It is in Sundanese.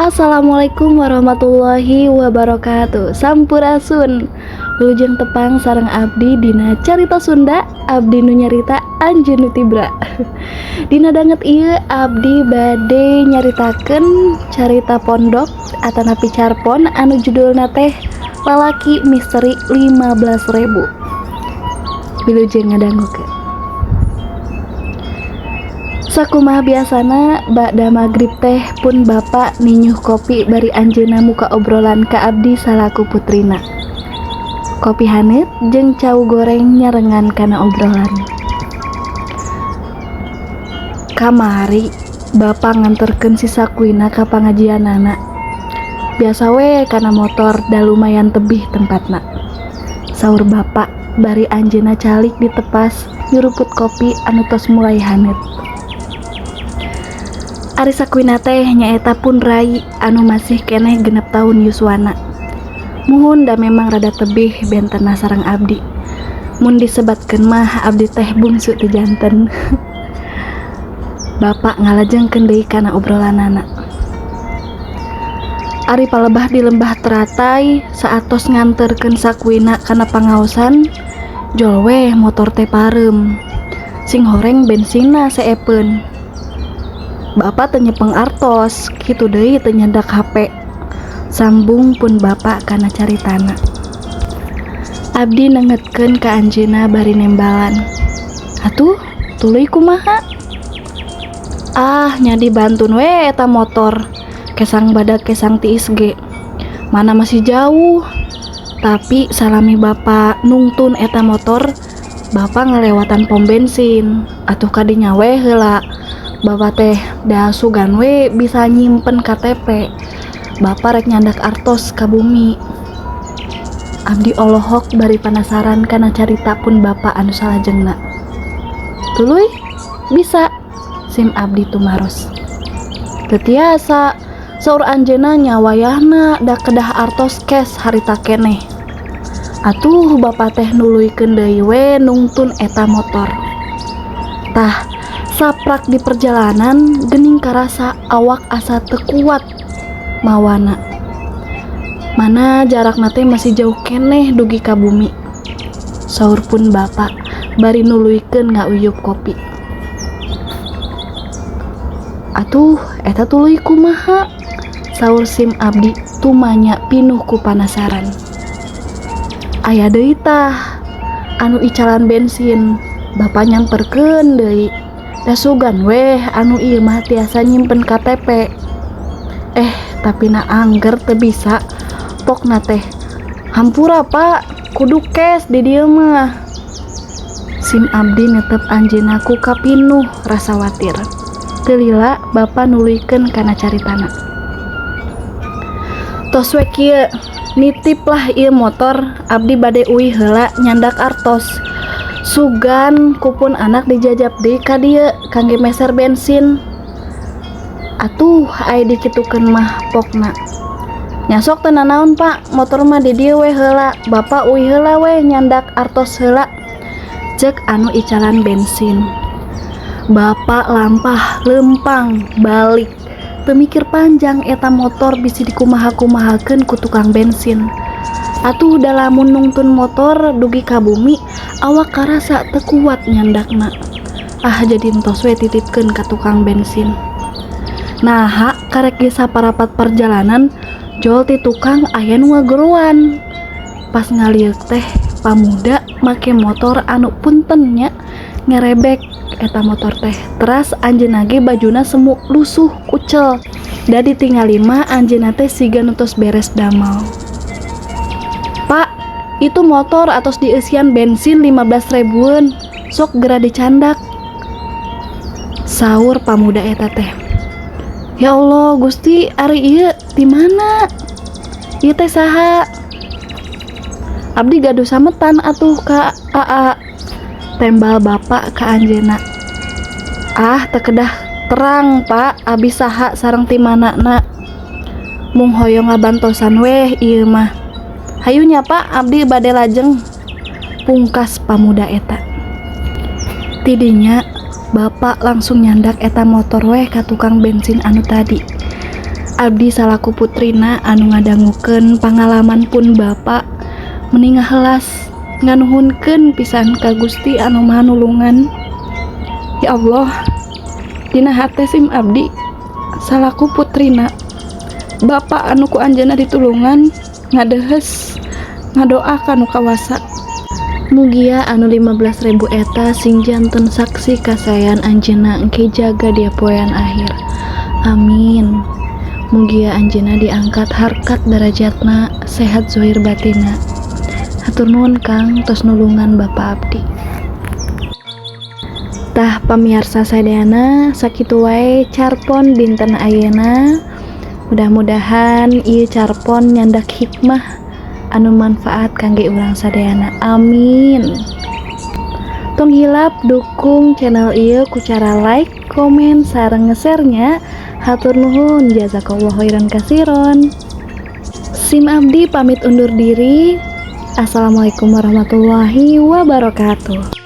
Assalamualaikum warahmatullahi wabarakatuh. Sampurasun. Lujeng tepang sareng abdi dina carita Sunda, abdi nu nyarita Anjeun nu Tibra. Dina danget ieu abdi bade nyaritakeun carita pondok atanapi carpon anu judulna teh Lalaki Misteri 15.000. Wilujeng ngadangukeun. Sakumaha biasana ba'da magrib teh pun bapak ninyuh kopi bari anjeunna muka obrolan ka abdi salaku putrina. Kopi haneut jeung cau goreng nyarengan kana obrolan. Kamari bapak nganterkeun si Sakuina ka pangajianana. Biasa we kana motor da lumayan tebih tempatna. Saur bapak bari anjeunna calik ditepas nyuruput kopi anu tos mulai haneut. Ari Sakuina teh nyaeta pun rai anu masih keneh 6 tahun yuswana. Muhun da memang rada tebih bentena sareng abdi. Mun disebatkeun mah abdi teh bungsu ti janten. Bapak ngalajengkeun deui kana obrolanana. Ari palebah di lembah Teratai saatos nganterkeun Sakuina kana pangaosan, jol weh motor teh pareum. Sing horeng bensinna seepeun. Bapak teu nyepeng artos, kitu deui teu nyandak HP. Sambung pun bapak kana caritana. Abdi nengetkeun ka anjeunna bari nembalan. Atuh, tuluy kumaha? Ah, nya dibantun we eta motor. Kesang badak kesang tiis ge. Mana masih jauh. Tapi salami bapak nungtun eta motor, bapak ngelewatan pom bensin. Atuh kadinya we heula. Bapak teh da sugan we bisa nyimpen KTP. Bapak rek nyandak artos ka bumi. Abdi olohok bari penasaran kana carita pun bapak anu salajengna. Tuluy bisa sim abdi tumaros. Teu tiasa saur anjeunna nya wayahna da kedah artos kes harita keneh. Atuh bapak teh nuluykeun deui we nungtun eta motor. Tah saprak di perjalanan geuning karasa awak asa teu kuat mawana. Mana jarakna teh masih jauh keneh dugi ka bumi. Saur pun bapak bari nuluykeun ngauyup kopi. Atuh eta tuluy kumaha? Saur sim abdi tumanya pinuh ku panasaran. Aya deui tah anu icalan bensin, bapak nyamperkeun deui. Da sugan weh anu ieu mah tiasa nyimpen KTP. Tapi na angger teu bisa. Pokna teh hampura pak, kudu cash di dieu mah. Sim abdi netep anjeunna ku kapinuh rasa watir. Teu lila bapa nuluykeun kana caritana. Tos we kieu, nitip lah ieu motor, abdi bade uih heula nyandak artos. Sugan kupun anak dijajab deui ka dieu kangge meser bensin. Atuh aya dikitukeun mah pokna. Nya sok teu nanaon pak, motor mah di dieu we heula, bapak uih heula we nyandak artos heula. Ceuk anu icalan bensin. Bapak lampah lempang balik. Teu mikir panjang eta motor bisi dikumaha-kumahakeun ku tukang bensin. Atuh da lamun nungtun motor dugi ka bumi, awak karasa teu kuat nyandakna. Jadi entos we titipkeun ka tukang bensin. Nah, karek ge saparapat perjalanan, jol ti tukang aya nu ngageruan. Pas ngaliuk teh pamuda make motor anu punten nya ngerebek eta motor teh. Teras anjeunna ge bajuna semu lusuh kucel. Da ditingali mah anjeunna teh siga nu tos beres damel. Pak, itu motor atos dieusian bensin 15.000-eun, sok gera dicandak. Saur pamuda eta teh. Ya Allah, Gusti, ari ieu di mana? Ieu teh saha? Abdi gaduh sametan atuh ka AA. Tembal bapak ka anjeunna. Teu kedah terang, Pak, abi saha sareng ti manana. Mung hoyong ngabantosan weh ieu mah. Hayu nya pak, abdi bade lajeng. Pungkas pamuda eta. Tidinya bapak langsung nyandak eta motor weh ka tukang bensin anu tadi. Abdi salaku putrina anu ngadangukeun pangalaman pun Bapak meni ngahelas nganuhunkeun pisan ka Gusti anu Maha Nulungan. Ya Allah, dina hate sim abdi salaku putrina Bapak anu ku anjeunna ditulungan ngadehes ngadoa kanu kawasa. Mugia anu 15.000 eta sing janten saksi kasayan anjeunna engke jaga dia poean akhir. Amin. Mugia anjeunna diangkat harkat derajatna, sehat zohir batina. Hatur nuhun Kang tos nulungan Bapak abdi. Tah pamiarsa sadayana sakitu wae carpon dinten ayeuna. Mudah-mudahan ieu carpon nyandak hikmah anu manfaat kangge urang sadayana. Amin. Tong hilap dukung channel ieu ku cara like, komen, sareng nge-share-nya. Hatur nuhun, jazakallahu khairan kasiron. Sim abdi pamit undur diri. Assalamualaikum warahmatullahi wabarakatuh.